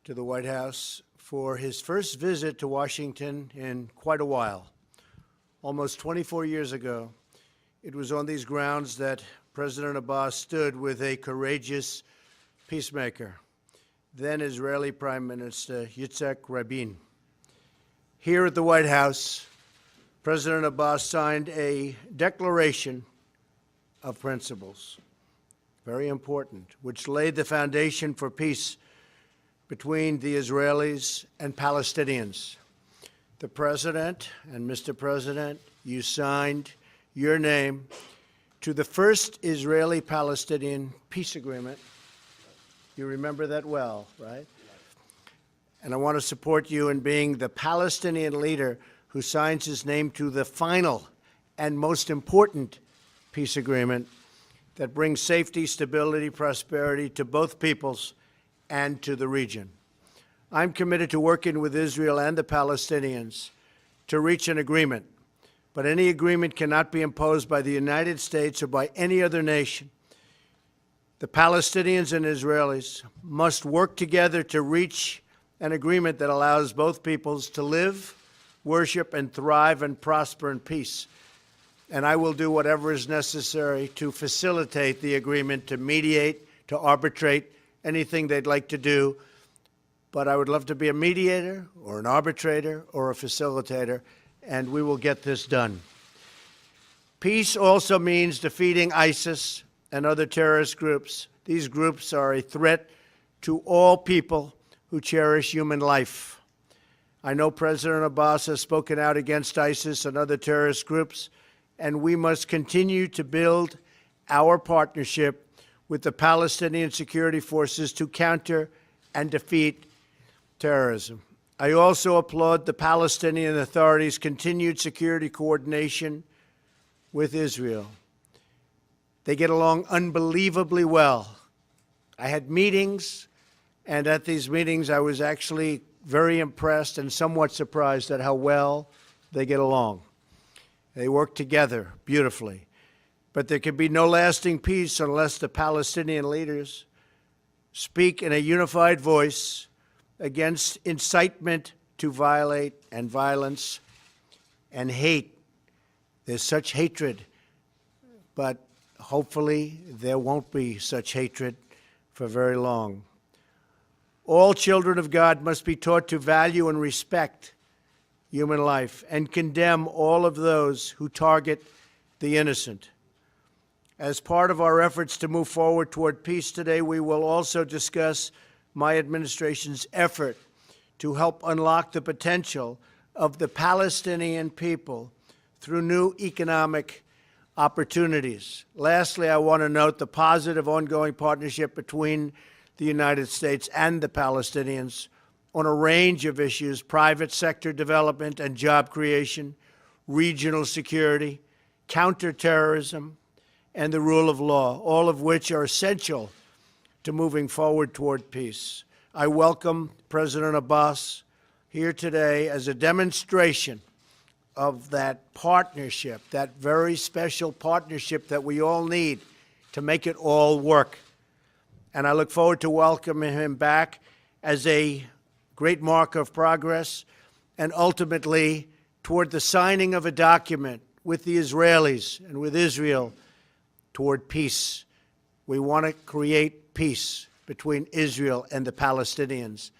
to the White House for his first visit to Washington in quite a while. Almost 24 years ago, it was on these grounds that President Abbas stood with a courageous peacemaker, then Israeli Prime Minister Yitzhak Rabin. Here at the White House, President Abbas signed a declaration of principles, very important, which laid the foundation for peace between the Israelis and Palestinians. The President and Mr. President, you signed your name to the first Israeli-Palestinian peace agreement. You remember that well, right? And I want to support you in being the Palestinian leader who signs his name to the final and most important peace agreement that brings safety, stability, prosperity to both peoples and to the region. I'm committed to working with Israel and the Palestinians to reach an agreement, but any agreement cannot be imposed by the United States or by any other nation. The Palestinians and Israelis must work together to reach an agreement that allows both peoples to live, worship, and thrive and prosper in peace. And I will do whatever is necessary to facilitate the agreement, to mediate, to arbitrate, anything they'd like to do. But I would love to be a mediator or an arbitrator or a facilitator, and we will get this done. Peace also means defeating ISIS and other terrorist groups. These groups are a threat to all people who cherish human life. I know President Abbas has spoken out against ISIS and other terrorist groups, and we must continue to build our partnership with the Palestinian security forces to counter and defeat terrorism. I also applaud the Palestinian Authority's continued security coordination with Israel. They get along unbelievably well. I had meetings, and at these meetings I was actually very impressed and somewhat surprised at how well they get along. They work together beautifully. But there can be no lasting peace unless the Palestinian leaders speak in a unified voice against incitement to violate and violence and hate. There's such hatred, but hopefully there won't be such hatred for very long. All children of God must be taught to value and respect human life and condemn all of those who target the innocent. As part of our efforts to move forward toward peace today, we will also discuss my administration's effort to help unlock the potential of the Palestinian people through new economic opportunities. Lastly, I want to note the positive ongoing partnership between the United States and the Palestinians on a range of issues: private sector development and job creation, regional security, counterterrorism, and the rule of law, all of which are essential to moving forward toward peace. I welcome President Abbas here today as a demonstration of that partnership, that very special partnership that we all need to make it all work. And I look forward to welcoming him back as a great mark of progress and ultimately toward the signing of a document with the Israelis and with Israel toward peace. We want to create peace between Israel and the Palestinians.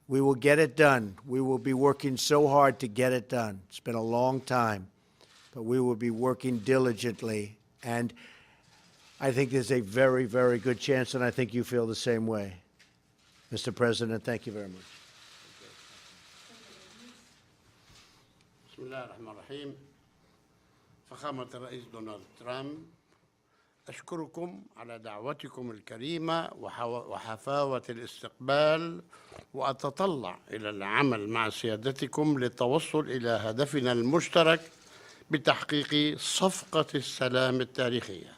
We will get it done. We will be working so hard to get it done. It's been a long time, but we will be working diligently. And I think there's a very, very good chance, and I think you feel the same way. Mr. President, thank you very much. بسم الله الرحمن الرحيم. فخامة الرئيس دونالد ترامب، أشكركم على دعوتكم الكريمة وحفاوة الاستقبال، وأتطلع إلى العمل مع سيادتكم للتوصل إلى هدفنا المشترك بتحقيق صفقة السلام التاريخية.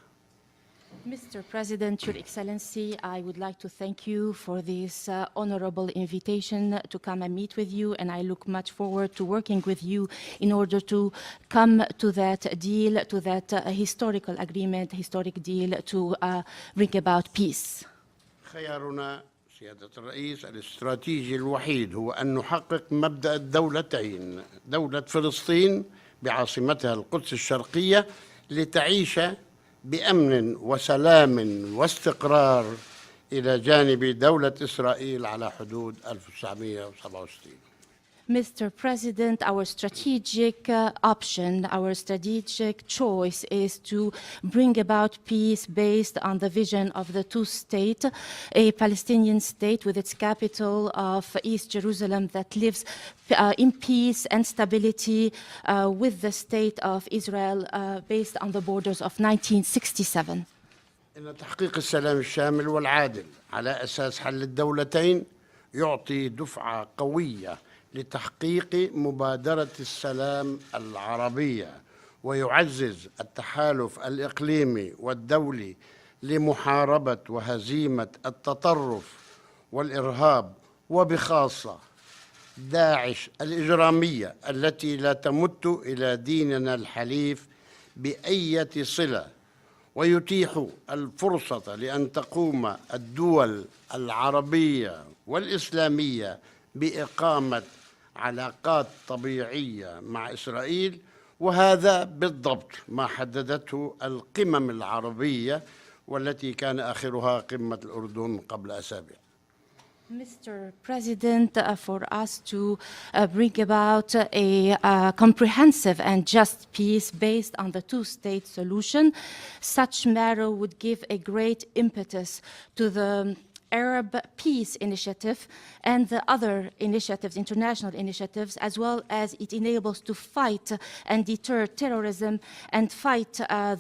Mr. President, Your Excellency, I would like to thank you for this honorable invitation to come and meet with you, and I look much forward to working with you in order to come to that deal, to that historical agreement, historic deal to bring about peace. خيارنا سيادة الرئيس، الاستراتيجي الوحيد هو أن نحقق مبدأ الدولتين، دولة فلسطين بعاصمتها القدس الشرقية لتعيش بأمن وسلام واستقرار إلى جانب دولة إسرائيل على حدود 1967. Mr. President, our strategic option, our strategic choice is to bring about peace based on the vision of the two-state, a Palestinian state with its capital of East Jerusalem that lives in peace and stability with the state of Israel based on the borders of 1967. إن تحقيق السلام الشامل والعادل على أساس حل الدولتين يعطي دفعة قوية لتحقيق مبادرة السلام العربية ويعزز التحالف الإقليمي والدولي لمحاربة وهزيمة التطرف والإرهاب وبخاصة داعش الإجرامية التي لا تمت إلى ديننا الحليف بأية صلة، ويتيح الفرصة لأن تقوم الدول العربية والإسلامية بإقامة علاقات طبيعية مع إسرائيل، وهذا بالضبط ما حددته القمم العربية والتي كان آخرها قمة الأردن قبل أسابيع. Mr. President, for us to bring about a comprehensive and just peace based on the two-state solution, such matter would give a great impetus to the Arab Peace Initiative and the other initiatives, international initiatives, as well as it enables to fight and deter terrorism and fight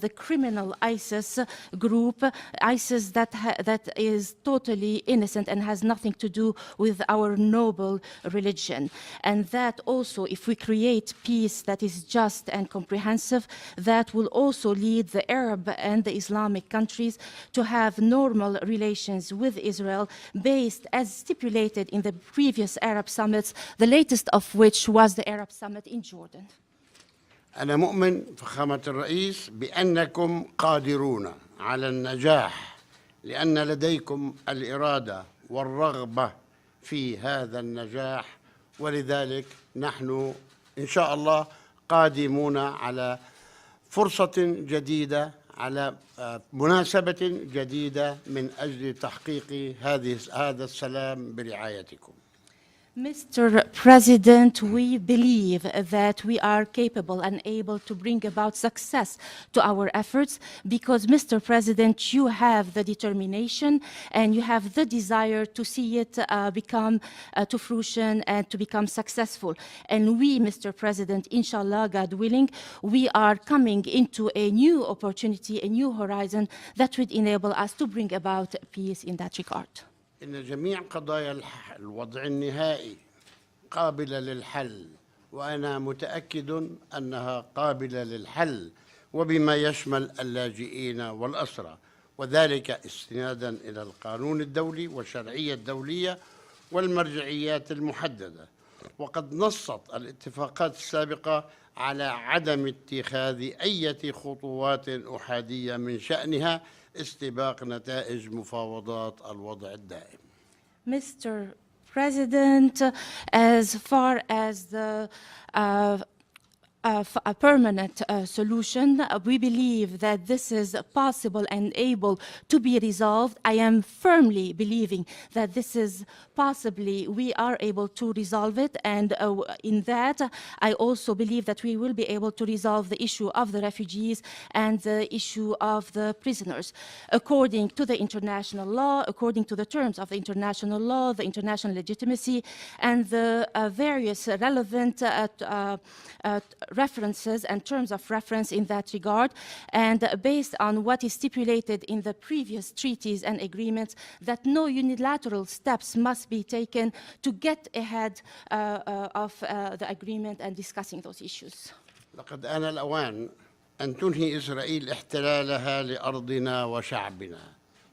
the criminal ISIS group, ISIS that is totally innocent and has nothing to do with our noble religion. And that also, if we create peace that is just and comprehensive, that will also lead the Arab and the Islamic countries to have normal relations with Israel based as stipulated in the previous Arab summits, the latest of which was the Arab summit in Jordan. أنا مؤمن فخامة الرئيس بأنكم قادرون على النجاح لأن لديكم الإرادة والرغبة في هذا النجاح، ولذلك نحن إن شاء الله قادمون على فرصة جديدة، على مناسبة جديدة من أجل تحقيق هذا السلام برعايتكم. Mr. President, we believe that we are capable and able to bring about success to our efforts because, Mr. President, you have the determination and you have the desire to see it become to fruition and to become successful. And we, Mr. President, inshallah, God willing, we are coming into a new opportunity, a new horizon that would enable us to bring about peace in that regard. إن جميع قضايا الوضع النهائي قابلة للحل، وأنا متأكد أنها قابلة للحل وبما يشمل اللاجئين والأسرى، وذلك استنادا إلى القانون الدولي والشرعية الدولية والمرجعيات المحددة. وقد نصت الاتفاقات السابقة على عدم اتخاذ أي خطوات أحادية من شأنها استباق نتائج مفاوضات الوضع الدائم. Mr. President, as far as the a permanent solution, we believe that this is possible and able to be resolved. I am firmly believing that this is possibly, we are able to resolve it, and in that, I also believe that we will be able to resolve the issue of the refugees and the issue of the prisoners. According to the international law, according to the terms of the international law, the international legitimacy, and the various relevant references and terms of reference in that regard, and based on what is stipulated in the previous treaties and agreements, that no unilateral steps must be taken to get ahead of the agreement and discussing those issues. لقد آن الأوان أن تنهي إسرائيل احتلالها لأرضنا وشعبنا.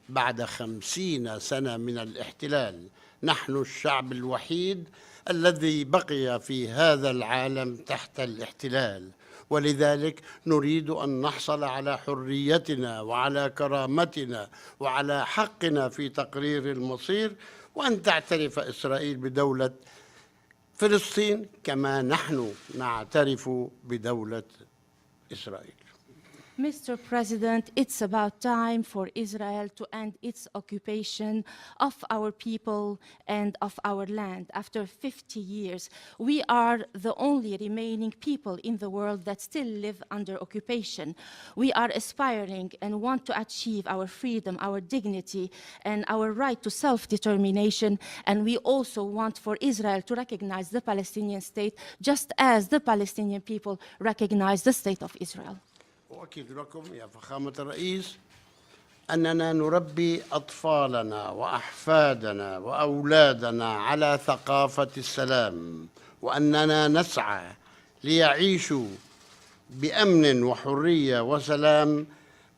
بعد 50 سنة من الاحتلال، نحن الشعب الوحيد الذي بقي في هذا العالم تحت الاحتلال، ولذلك نريد أن نحصل على حريتنا وعلى كرامتنا وعلى حقنا في تقرير المصير، وأن تعترف إسرائيل بدولة فلسطين كما نحن نعترف بدولة إسرائيل. Mr. President, it's about time for Israel to end its occupation of our people and of our land. After 50 years, we are the only remaining people in the world that still live under occupation. We are aspiring and want to achieve our freedom, our dignity, and our right to self-determination. And we also want for Israel to recognize the Palestinian state just as the Palestinian people recognize the state of Israel. أؤكد لكم يا فخامة الرئيس أننا نربي أطفالنا وأحفادنا وأولادنا على ثقافة السلام، وأننا نسعى ليعيشوا بأمن وحرية وسلام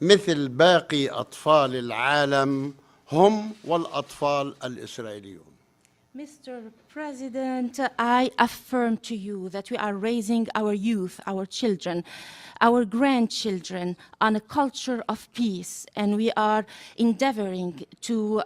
مثل باقي أطفال العالم هم والأطفال الإسرائيليون. Mr. President, I affirm to you that we are raising our youth, our children, our grandchildren on a culture of peace, and we are endeavoring to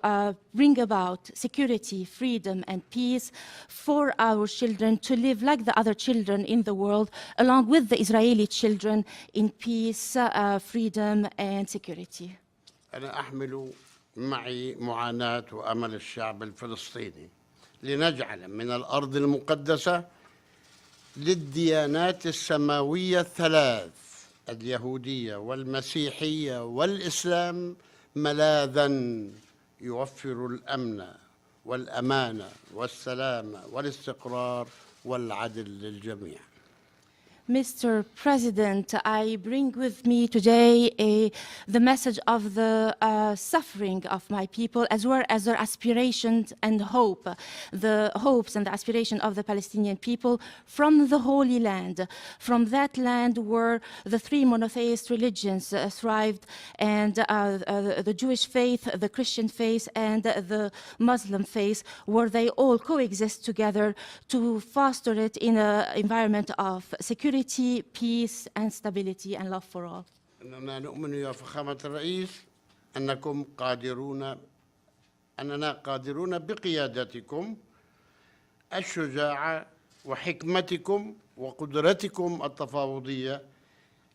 bring about security, freedom, and peace for our children to live like the other children in the world, along with the Israeli children in peace, freedom, and security. أنا أحمل معي معاناة وأمل الشعب الفلسطيني لنجعل من الأرض المقدسة للديانات السماوية الثلاث اليهودية والمسيحية والإسلام ملاذاً يوفر الأمن والأمانة والسلام والاستقرار والعدل للجميع. Mr. President, I bring with me today the message of the suffering of my people, as well as their aspirations and hope, the hopes and the aspiration of the Palestinian people from the Holy Land, from that land where the three monotheist religions thrived, and the Jewish faith, the Christian faith, and the Muslim faith, where they all coexist together to foster it in an environment of security, peace, and stability, and love for all. أننا نؤمن يا فخامة الرئيس أننا قادرون بقيادتكم الشجاعة وحكمتكم وقدرتكم التفاوضية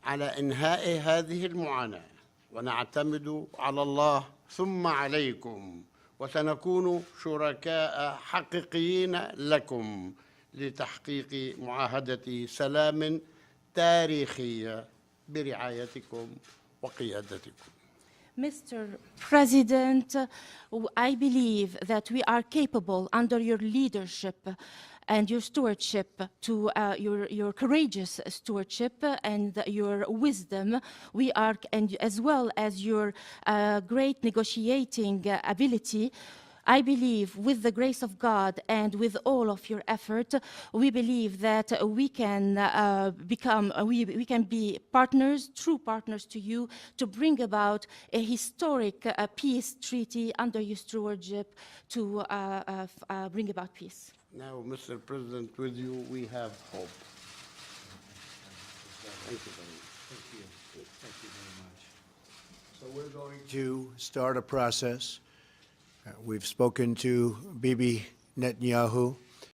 على إنهاء هذه المعاناة، ونعتمد على الله ثم عليكم، وسنكون شركاء حقيقيين لكم لتحقيق معاهدة سلام تاريخية برعايتكم وقيادتكم. Mr. President, I believe that we are capable under your leadership and your stewardship, to your courageous stewardship and your wisdom. We are, and as well as your great negotiating ability, I believe with the grace of God and with all of your effort, we believe that we can we can be partners, true partners to you, to bring about a historic peace treaty under your stewardship to bring about peace. Now, Mr. President, with you we have hope. Thank you very much. Thank you. Thank you very much. So we're going to start a process. We've spoken to Bibi Netanyahu.